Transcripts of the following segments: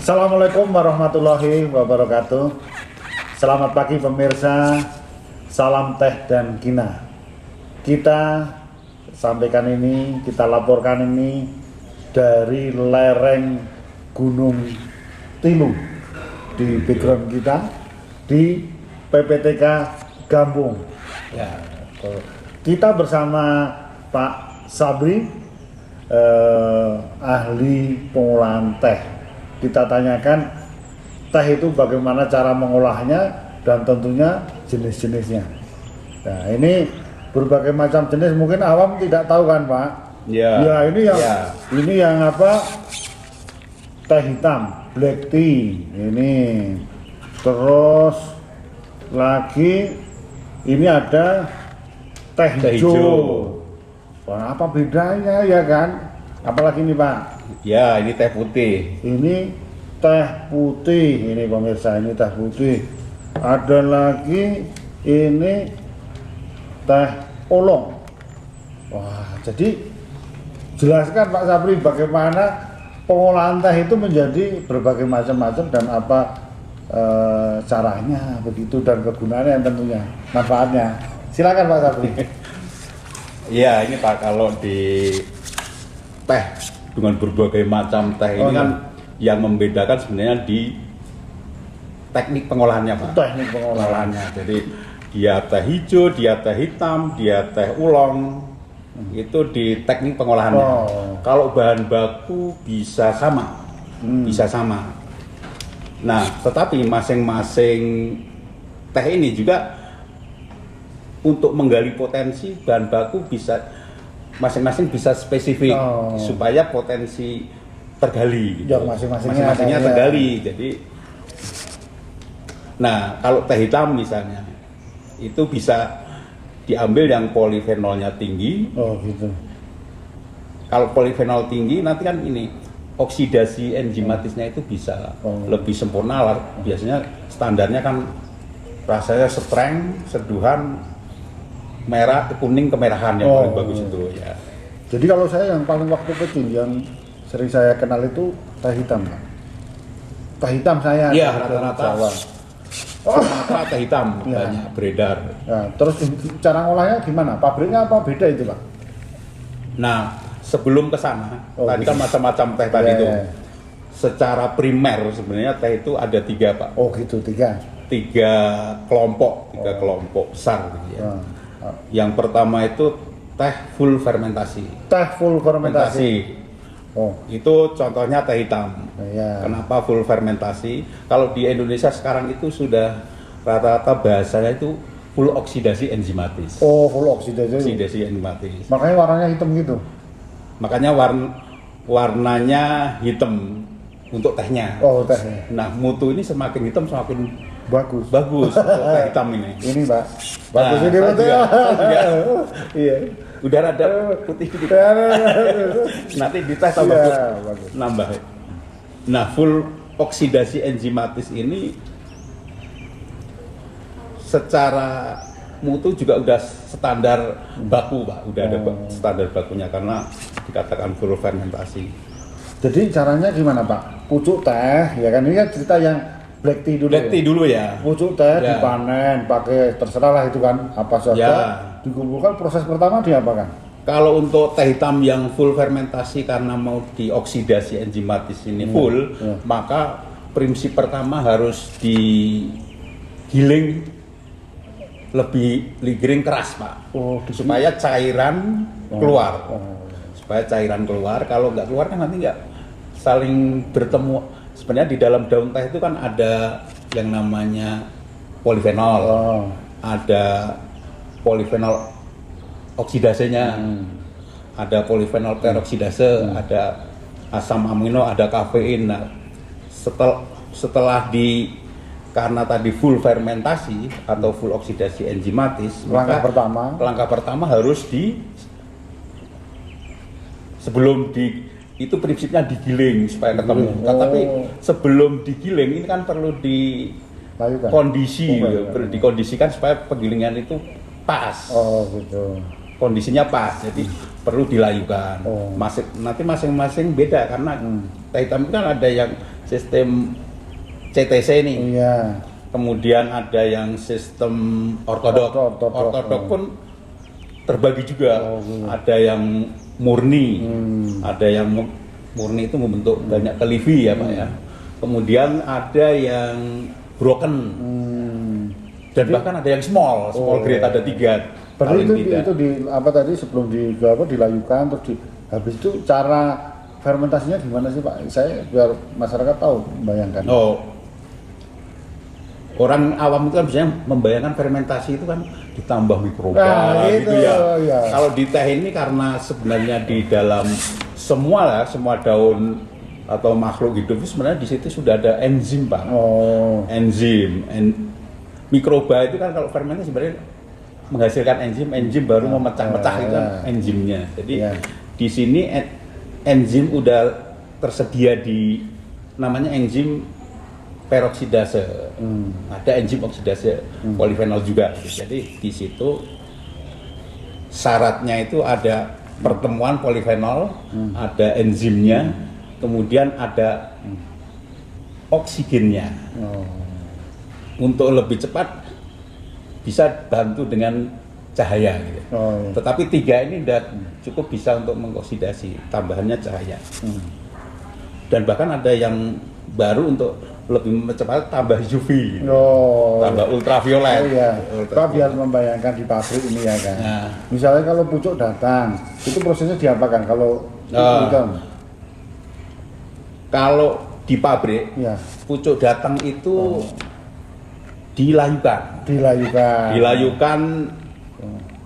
Assalamualaikum warahmatullahi wabarakatuh. Selamat pagi pemirsa. Salam teh dan kina. Kita sampaikan ini, kita laporkan ini dari lereng Gunung Tilu di background kita di PPTK Gampung. Ya, kita bersama Pak Sabri, ahli pengolahan teh. Kita tanyakan teh itu bagaimana cara mengolahnya dan tentunya jenis-jenisnya. Nah, ini berbagai macam jenis, mungkin awam tidak tahu kan, Pak? Ya. Ya, ini yang apa? Teh hitam, black tea. Ini terus lagi ini ada teh hijau. Wah, apa bedanya ya kan? Apalagi ini, Pak? Ya, ini teh putih. Ini teh putih, ini pemirsa, ini teh putih. Ada lagi ini teh oolong. Wah, jadi jelaskan Pak Sabri bagaimana pengolahan teh itu menjadi berbagai macam-macam dan apa caranya begitu dan kegunaannya tentunya manfaatnya. Silakan Pak Sabri. Ya, ini Pak, kalau di teh dengan berbagai macam teh ini kan yang membedakan sebenarnya di teknik pengolahannya, Pak. Teknik pengolahannya. Jadi dia teh hijau, dia teh hitam, dia teh oolong. Itu di teknik pengolahannya. Kalau bahan baku bisa sama. Bisa sama. Nah, tetapi masing-masing teh ini juga untuk menggali potensi bahan baku bisa masing-masing bisa spesifik supaya potensi tergali gitu. Ya, masing-masingnya tergali. Jadi nah, kalau teh hitam misalnya itu bisa diambil yang polifenolnya tinggi. Oh, gitu. Kalau polifenol tinggi nanti kan ini oksidasi enzimatisnya itu bisa lebih sempurna lah. Biasanya standarnya kan rasanya strength, seduhan merah, kuning, kemerahan yang paling bagus itu ya. Jadi kalau saya yang paling waktu kecil yang sering saya kenal itu teh hitam, Pak. Teh hitam saya. Iya, rata-rata teh hitam banyak beredar. Nah, terus cara ngolahnya gimana? Pabriknya apa beda itu, Pak? Nah, sebelum ke sana, tadi kan macam-macam teh tadi itu. Secara primer sebenarnya teh itu ada 3, Pak. Oh, gitu, 3. 3 kelompok, 3 kelompok besar gitu ya. Yang pertama itu teh full fermentasi. Teh full fermentasi. Itu contohnya teh hitam. Kenapa full fermentasi? Kalau di Indonesia sekarang itu sudah rata-rata bahasanya itu full oksidasi enzimatis. Oh, full oksidasi. Oksidasi enzimatis. Makanya warnanya hitam gitu. Makanya warnanya hitam untuk tehnya. Oh, tehnya. Nah, mutu ini semakin hitam semakin bagus untuk teh hitam ini. Ini, Pak. Bagus ini saya juga. Iya. Udah rada putih gitu. Nanti di teh tambah nambah. Nah, full oksidasi enzimatis ini secara mutu juga udah standar baku, Pak. Udah ada standar bakunya karena dikatakan full fermentasi. Jadi caranya gimana, Pak? Pucuk teh, ya kan, ini kan cerita yang black tea dulu. Black tea dulu ya. Pucuk teh dipanen, pakai terserah lah itu kan, apa saja. Dikumpulkan, proses pertama diapakan? Kalau untuk teh hitam yang full fermentasi karena mau dioksidasi enzimatis ini full, maka prinsip pertama harus digiling lebih giling keras, Pak. Supaya cairan keluar. Supaya cairan keluar, kalau nggak keluar kan nanti nggak saling bertemu. Sebenarnya di dalam daun teh itu kan ada yang namanya polifenol, ada polifenol oksidasenya, ada polifenol peroksidase, ada asam amino, ada kafein. Nah, setelah karena tadi full fermentasi atau full oksidasi enzimatis, langkah pertama harus sebelum itu prinsipnya digiling supaya ketemu. Tapi sebelum digiling ini kan perlu dikondisikan supaya penggilingan itu pas. Oh, gitu. Kondisinya pas. Jadi perlu dilayukan. Nanti masing-masing beda karena teh hitam itu kan ada yang sistem CTC nih. Iya. Kemudian ada yang sistem ortodok. Ortodok pun terbagi juga. Ada yang murni. Ada yang murni itu membentuk banyak kelivi ya Pak ya. Kemudian ada yang broken. Dan bahkan ada yang small grade ada 3. Berarti itu di apa tadi sebelum dilayukan terus habis itu cara fermentasinya gimana sih Pak? Saya biar masyarakat tahu membayangkan. Orang awam itu kan biasanya membayangkan fermentasi itu kan ditambah mikroba gitu ya. Kalau di teh ini karena sebenarnya di dalam semua daun atau makhluk hidup itu sebenarnya di situ sudah ada enzim Pak. Enzim. Mikroba itu kan kalau fermentasi sebenarnya menghasilkan enzim baru memecah-mecah itu kan enzimnya. Jadi di sini enzim udah tersedia di namanya enzim peroksidase. Ada enzim oksidase polifenol juga. Jadi di situ syaratnya itu ada pertemuan polifenol, ada enzimnya, kemudian ada oksigennya. Untuk lebih cepat bisa bantu dengan cahaya gitu. Tetapi 3 ini udah cukup bisa untuk mengoksidasi, tambahannya cahaya. Dan bahkan ada yang baru untuk lebih cepat tambah UV gitu. Tambah ultraviolet. Pak biar membayangkan di pabrik ini ya kan. Misalnya kalau pucuk datang, itu prosesnya diapakan kalau kalau di pabrik pucuk datang itu dilayukan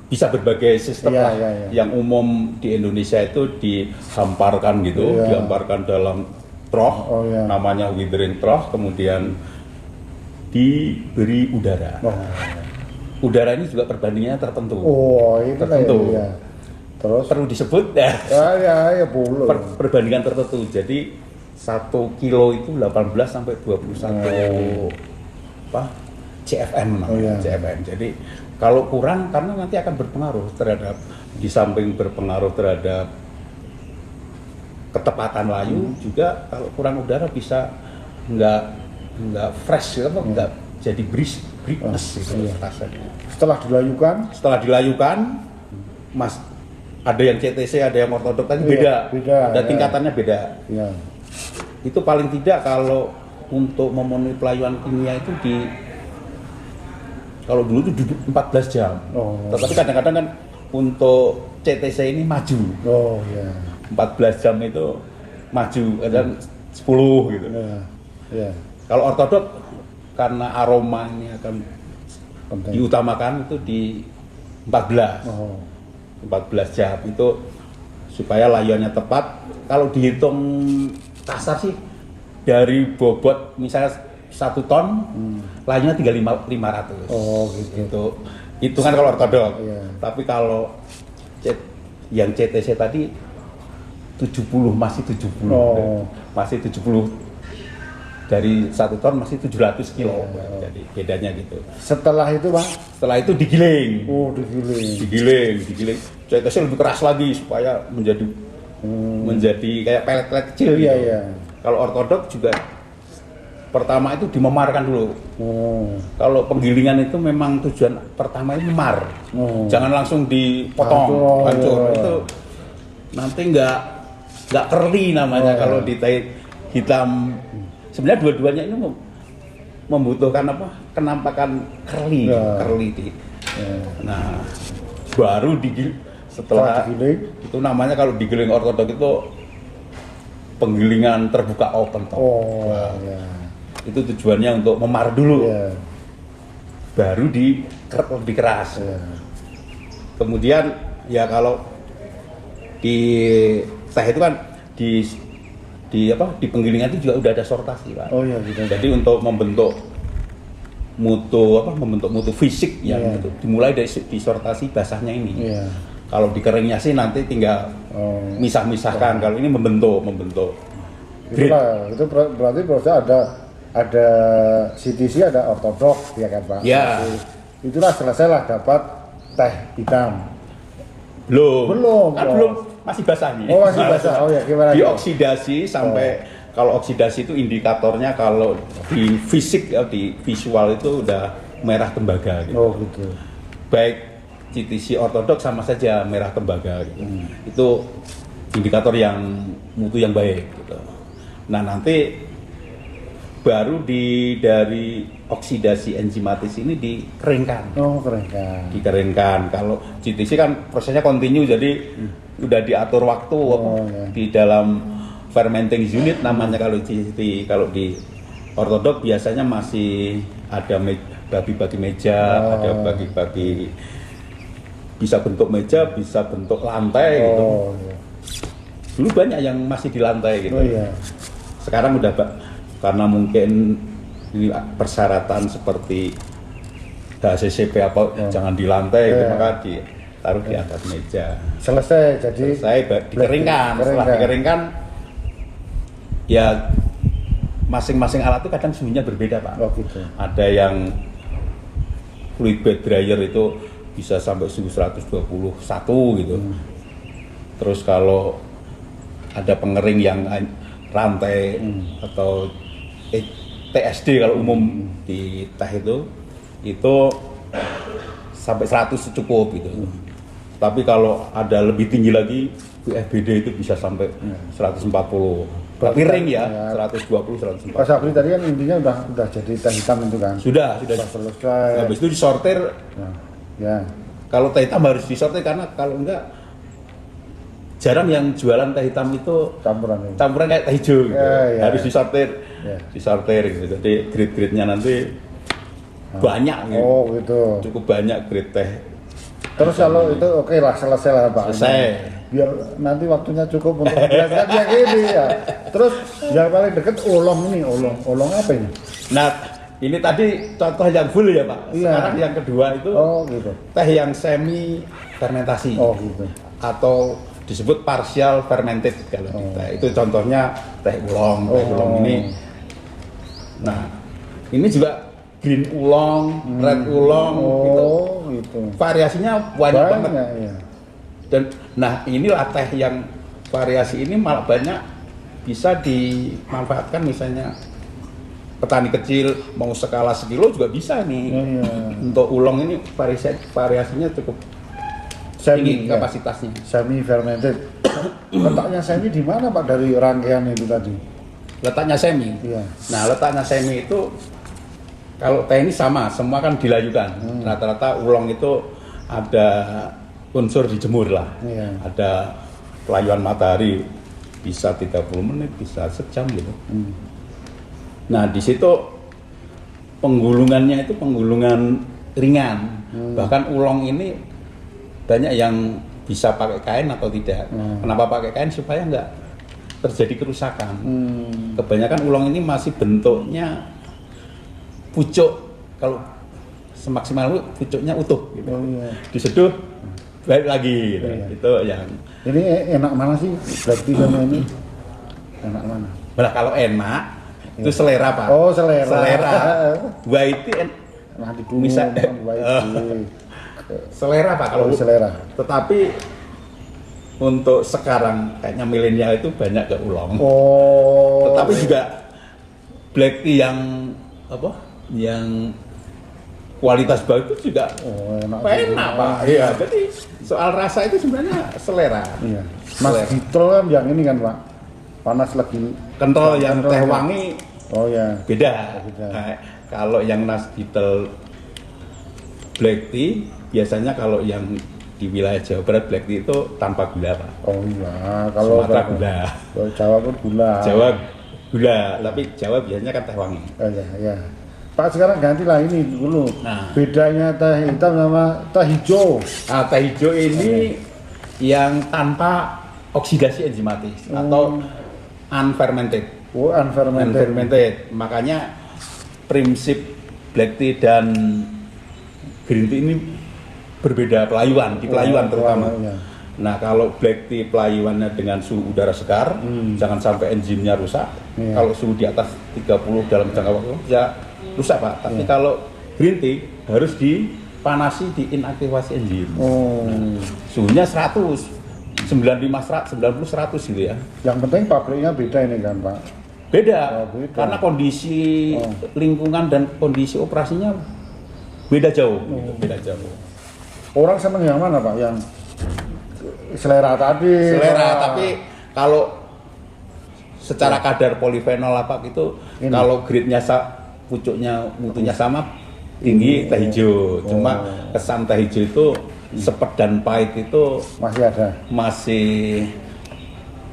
bisa berbagai sistem lah. Yang umum di Indonesia itu dihamparkan gitu, dihamparkan dalam trough, namanya withering trough, kemudian diberi udara. Udara ini juga perbandingannya tertentu. Terus perlu disebut perbandingan tertentu. Jadi 1 kilo itu 18 sampai 21 CFM CFM. Jadi kalau kurang karena nanti akan berpengaruh terhadap, di samping berpengaruh terhadap ketepatan layu, juga kalau kurang udara bisa nggak fresh gitu, nggak jadi brightness gitu rasanya. Setelah dilayukan, Mas, ada yang CTC, ada yang ortodok tadi beda. Ada tingkatannya beda. Itu paling tidak kalau untuk memenuhi pelayuan kimia itu kalau dulu itu 14 jam. Tetapi kadang-kadang kan untuk CTC ini maju. 14 jam itu maju, kadang 10 gitu. Kalau ortodok karena aromanya akan diutamakan itu di 14 jam itu supaya layuannya tepat. Kalau dihitung kasar sih dari bobot misalnya 1 ton, layuannya 3.500. Gitu. Itu kan kalau ortodok. Tapi kalau yang CTC tadi 70 masih 70 dari 1 ton masih 700 kilo. Jadi bedanya gitu. Setelah itu Pak? Setelah itu digiling. Digiling. CTC lebih keras lagi supaya menjadi kayak pelet-pelet kecil gitu. Kalau ortodok juga pertama itu dimemarkan dulu. Kalau penggilingan itu memang tujuan pertama itu memar. Jangan langsung dipotong, hancur. Itu nanti nggak curly namanya kalau di teh hitam. Sebenarnya dua-duanya ini membutuhkan kenampakan curly. Nah, baru setelah digiling itu namanya kalau digiling ortodok itu penggilingan terbuka open top. Itu tujuannya untuk memar dulu. Baru lebih keras. Kemudian ya kalau di teh itu kan di penggilingan itu juga udah ada sortasi Pak. Jadi untuk membentuk mutu fisik yang dimulai dari disortasi basahnya ini. Kalau dikeringnya sih nanti tinggal misah-misahkan. Kalau ini membentuk. Itu berarti proses ada CTC, ada ortodok ya kan Pak. Itulah selesailah dapat teh hitam. Belum. Kan Oh. belum, masih basah nih. Oh, masih basah. Oh ya, gimana? Dioksidasi sampai kalau oksidasi itu indikatornya kalau di fisik ya, di visual itu udah merah tembaga gitu. Oh gitu. Baik CTC ortodoks sama saja merah tembaga gitu. Itu indikator yang mutu yang baik gitu. Nah, nanti baru dari oksidasi enzimatis ini dikeringkan. Oh keren kan. Dikeringkan. Kalau CTC kan prosesnya kontinu, jadi udah diatur waktu ya. di dalam fermenting unit namanya kalau CTC. Kalau di ortodok biasanya masih ada bagi-bagi meja, ada bagi-bagi, bisa bentuk meja, bisa bentuk lantai gitu. Iya. Dulu banyak yang masih di lantai gitu. Oh iya. Sekarang udah karena mungkin ini persyaratan seperti HACCP apa jangan di lantai gitu, maka ditaruh di atas meja. Selesai jadi. Dikeringkan. Setelah dikeringkan ya masing-masing alat itu kadang suhunya berbeda, Pak. Oh gitu. Ada yang fluid bed dryer itu bisa sampai suhu 121 gitu. Terus kalau ada pengering yang rantai atau TSD kalau umum di teh itu sampai 100 cukup gitu. Tapi kalau ada lebih tinggi lagi FBD itu bisa sampai 140. Tapi ring ya, 120 140. Pas Sabri tadi kan intinya udah jadi teh hitam itu kan. Sudah selesai. habis itu disortir. Ya. Kalau teh hitam harus disortir karena kalau enggak jarang yang jualan teh hitam itu campuran kayak teh hijau gitu. Ya. Harus disortir. Ya. Disortir gitu. Jadi grade-grade-nya nanti banyak gitu. Oh gitu. Cukup banyak grade teh. Terus kalau itu oke lah, selesai lah Pak. Selesai. Biar nanti waktunya cukup untuk belajar kayak gini ya. Terus yang paling deket olong ini, olong apa ini? Nah, ini tadi contoh yang full ya Pak. Iya. Sekarang yang kedua itu Gitu. teh yang semi fermentasi. Oh gitu. Atau disebut partial fermented kalau kita. Itu contohnya teh ulong. Teh ulong ini. Nah, ini juga green ulong, red ulong gitu. Variasinya banyak banget. Ya. Dan nah inilah teh yang variasi ini malah banyak bisa dimanfaatkan, misalnya petani kecil mau skala sekilo juga bisa nih. Untuk ulong ini variasinya cukup tinggi kapasitasnya. Semi fermented. Letaknya semi di mana Pak dari rangkaian itu tadi? Letaknya semi. Iya. Nah, letaknya semi itu kalau teh ini sama, semua kan dilayukan. Rata-rata ulong itu ada unsur dijemur lah. Iya. Ada pelayuan matahari bisa 30 menit, bisa sejam gitu. Nah, di situ penggulungannya itu penggulungan ringan. Bahkan ulong ini banyak yang bisa pakai kain atau tidak. Kenapa pakai kain? Supaya nggak terjadi kerusakan. Kebanyakan ulong ini masih bentuknya pucuk. Kalau semaksimal pucuknya utuh gitu. Diseduh balik lagi gitu. Itu yang ini enak mana sih black tea sama ini? Enak mana? Nah, kalau enak itu selera Pak. Oh selera. White tea Nah di bumi selera Pak kalau selera. Tetapi untuk sekarang kayaknya milenial itu banyak ke ulong. Tetapi juga black tea yang apa? Yang kualitas bagus juga enak Pak. Iya, jadi soal rasa itu sebenarnya selera. Iya. Mas Beetle kan yang ini kan Pak, panas lagi kental, yang teh wangi. Oh ya. Beda. Nah, kalau yang Mas Beetle black tea biasanya kalau yang di wilayah Jawa Barat black tea itu tanpa gula Pak. Oh iya. Kalau Sumatera gula. Kalau Jawa pun gula. Jawa gula, tapi Jawa biasanya kan teh wangi. Ya. Pak sekarang gantilah ini dulu. Nah. Bedanya teh hitam sama teh hijau. Nah, teh hijau ini yang tanpa oksidasi enzimatis atau unfermented. Unfermented. Makanya prinsip black tea dan green tea ini berbeda pelayuan, di pelayuan terutama. Nah, kalau black tea pelayuannya dengan suhu udara segar, jangan sampai enzimnya rusak. Kalau suhu di atas 30 dalam jangka waktu ya rusak Pak. Tapi kalau green tea harus di dipanasi di inaktivasi enzim. Oh. Suhunya 100, 95, 90, 100 gitu ya. Yang penting pabriknya beda ini kan Pak. Beda, Oh, beda. karena kondisi lingkungan dan kondisi operasinya beda jauh, gitu, beda jauh. Orang seneng yang mana Pak? Yang selera tadi. Selera, Wah. tapi kalau secara kadar polifenol apa gitu, Ini. kalau grade-nya pucuknya mutunya sama, tinggi teh hijau. Cuma kesan teh hijau itu sepet dan pahit itu Masih ada. masih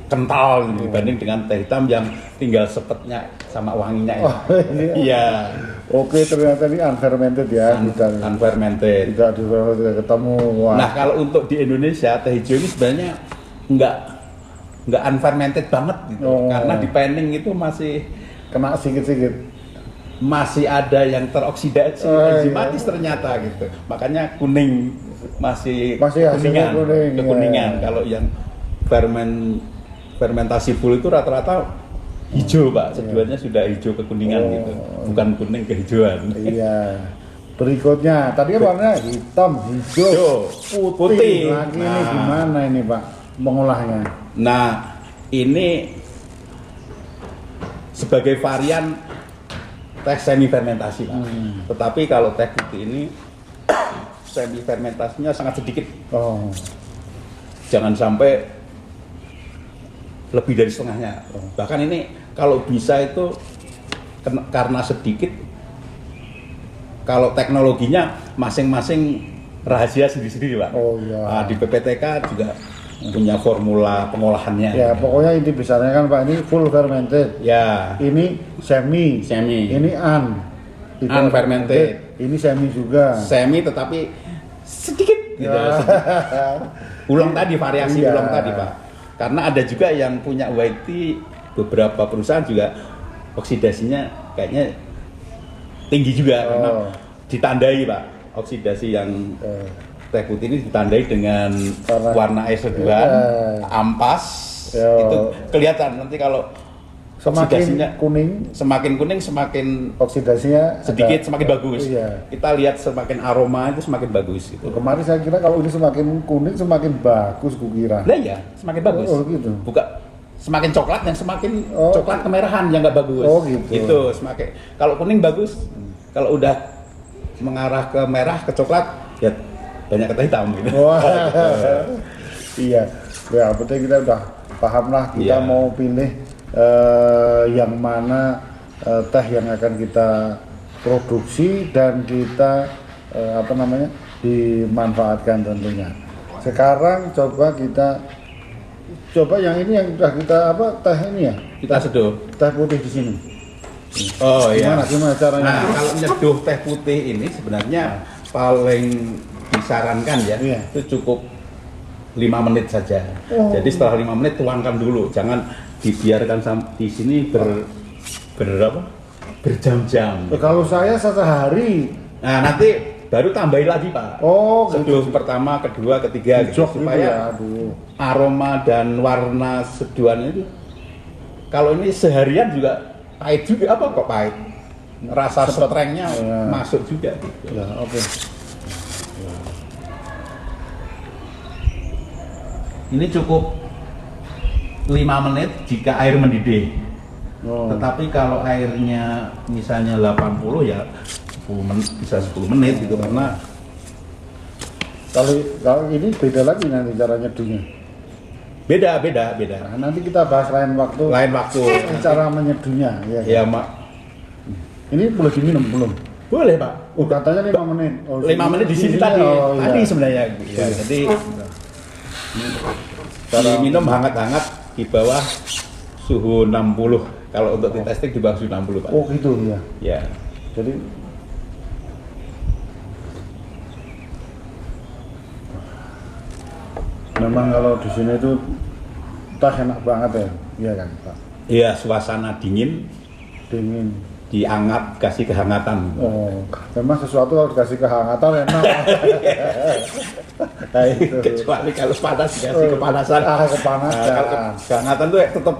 kental gitu, dibanding dengan teh hitam yang tinggal sepetnya sama wanginya. Oh, iya. Iya. Oke, ternyata ini unfermented ya. Unfermented. Tidak ketemu. Wah. Nah, kalau untuk di Indonesia teh hijau ini sebenarnya nggak unfermented banget gitu. Oh. Karena di panning itu masih Kena sedikit-sedikit. ada yang teroksidasi enzimatis iya. ternyata gitu. Makanya kuning masih hasilnya kuning, kekuningan. ya. Kalau yang fermentasi full itu rata-rata hijau Pak, sebenarnya sudah hijau kekuningan gitu, bukan kuning kehijauan. Iya. Berikutnya, tadi kan warnanya hitam, hijau, putih. Lagi ini gimana ini Pak mengolahnya? Nah, ini sebagai varian teh semi fermentasi Pak. Tetapi kalau teh putih ini semi fermentasinya sangat sedikit. Oh. Jangan sampai lebih dari setengahnya. Bahkan ini kalau bisa itu karena sedikit, kalau teknologinya masing-masing rahasia sendiri-sendiri Pak. Oh iya. Nah, di PPTK juga punya formula pengolahannya. Ya, pokoknya inti besarnya kan Pak, ini full fermented. Ya. Ini semi. Ini unfermented. Ini semi juga. Semi tetapi sedikit gitu. Ya. Ulang tadi, variasi Iya. ulang tadi Pak. Karena ada juga yang punya white tea, beberapa perusahaan juga oksidasinya kayaknya tinggi juga karena ditandai Pak. Oksidasi yang teh putih ini ditandai dengan warna S2 ampas. Itu kelihatan nanti kalau semakin kuning semakin oksidasinya sedikit semakin bagus. Iya. Kita lihat semakin aroma itu semakin bagus gitu. Kemarin saya kira kalau ini semakin kuning semakin bagus kukira. Nah ya, semakin bagus. Oh gitu. Bukan semakin coklat yang semakin coklat kemerahan yang nggak bagus. Oh gitu. Itu semakin kalau kuning bagus. Kalau udah mengarah ke merah ke coklat ya banyak kata hitam gitu. Wah. Iya. Ya, penting kita udah paham lah kita mau pilih yang mana teh yang akan kita produksi dan kita dimanfaatkan tentunya. Sekarang coba yang ini yang sudah kita teh ini ya. Kita seduh. Teh putih di sini. Oh iya. Gimana caranya? Nah, kalau nyeduh teh putih ini sebenarnya paling disarankan ya, itu cukup 5 menit saja. Jadi setelah 5 menit tuangkan dulu, jangan dibiarkan di sini berjam-jam. Kalau saya sehari. Nah, nanti baru tambahin lagi Pak. Seduh pertama, kedua, ketiga gitu, supaya aroma dan warna seduhan itu kalau ini seharian juga pahit juga kok pahit. Rasa strengnya masuk juga gitu. Ya, oke. Ini cukup 5 menit jika air mendidih. Tetapi kalau airnya misalnya 80 ya 10 menit, bisa 10 menit gitu karena kalau ini beda lagi nanti cara nyeduhnya. Beda. Nah, nanti kita bahas lain waktu. Cara menyeduhnya ya Mak. Ini boleh diminum belum? Boleh Pak. Katanya 5 menit. 5 menit di sini tadi. Tadi sebenarnya ya. Jadi diminum hangat-hangat di bawah suhu 60. Kalau untuk tea testing di bawah suhu 60 Pak. Oh gitu ya. Ya. Jadi memang kalau di sini itu teh enak banget ya, iya kan Pak? Iya, suasana dingin, diangat, kasih kehangatan. Memang sesuatu kalau dikasih kehangatan enak. Kecuali kalau panas dikasih kepanasan. Kepanasan. Nah, kalau kehangatan tuh tetap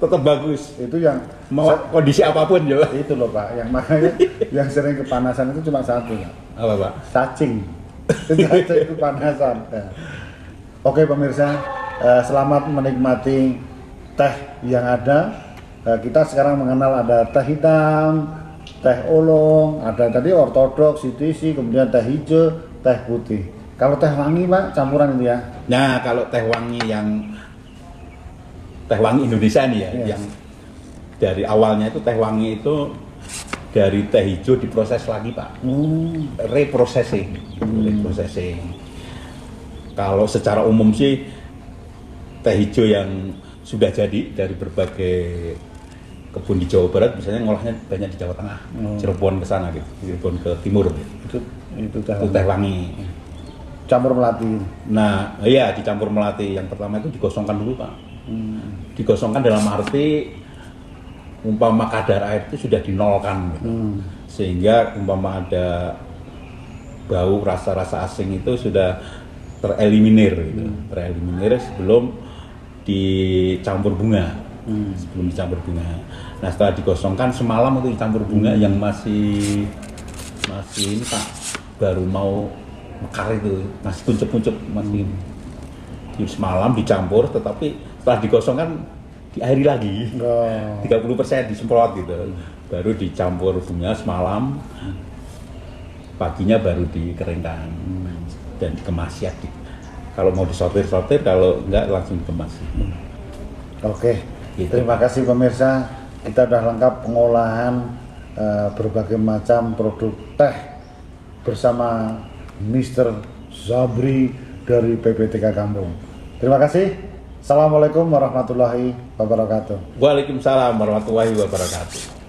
tetap bagus. Itu yang Mau kondisi apapun ya. itu loh Pak, yang makanya yang sering kepanasan itu cuma satu Pak. Apa Pak? Cacing. Cacing itu panasan. Ya. Oke pemirsa, selamat menikmati teh yang ada. Kita sekarang mengenal ada teh hitam, teh oolong, ada tadi ortodoks, CTC, kemudian teh hijau, teh putih. Kalau teh wangi Pak, campuran itu ya? Nah, kalau teh wangi Indonesia nih ya, Yes. yang dari awalnya itu teh wangi itu dari teh hijau diproses lagi Pak, reprocessing. Kalau secara umum sih teh hijau yang sudah jadi dari berbagai kebun di Jawa Barat, misalnya ngolahnya banyak di Jawa Tengah, Cirebon ke sana gitu, Cirebon ke timur gitu. Itu Itu teh wangi. campur melati. Nah, iya dicampur melati. Yang pertama itu digosongkan dulu Pak. Digosongkan dalam arti umpama kadar air itu sudah dinolkan gitu. Sehingga umpama ada bau rasa-rasa asing itu sudah tereliminir gitu. Tereliminir sebelum dicampur bunga. Sebelum dicampur bunga. Nah, setelah digosongkan semalam itu dicampur bunga yang masih ini Pak, baru mau mekar itu, masih kuncup-kuncup masih. Semalam dicampur, tetapi setelah digosongkan diairi lagi. 30% disemprot gitu. Baru dicampur bunga semalam. Paginya baru dikeringkan dan dikemas ya. Kalau mau disortir, kalau enggak langsung dikemas. Oke, Gitu. terima kasih pemirsa. Kita sudah lengkap pengolahan berbagai macam produk teh bersama Mr. Zabri dari PPTK Kampung. Terima kasih. Assalamualaikum warahmatullahi wabarakatuh. Waalaikumsalam warahmatullahi wabarakatuh.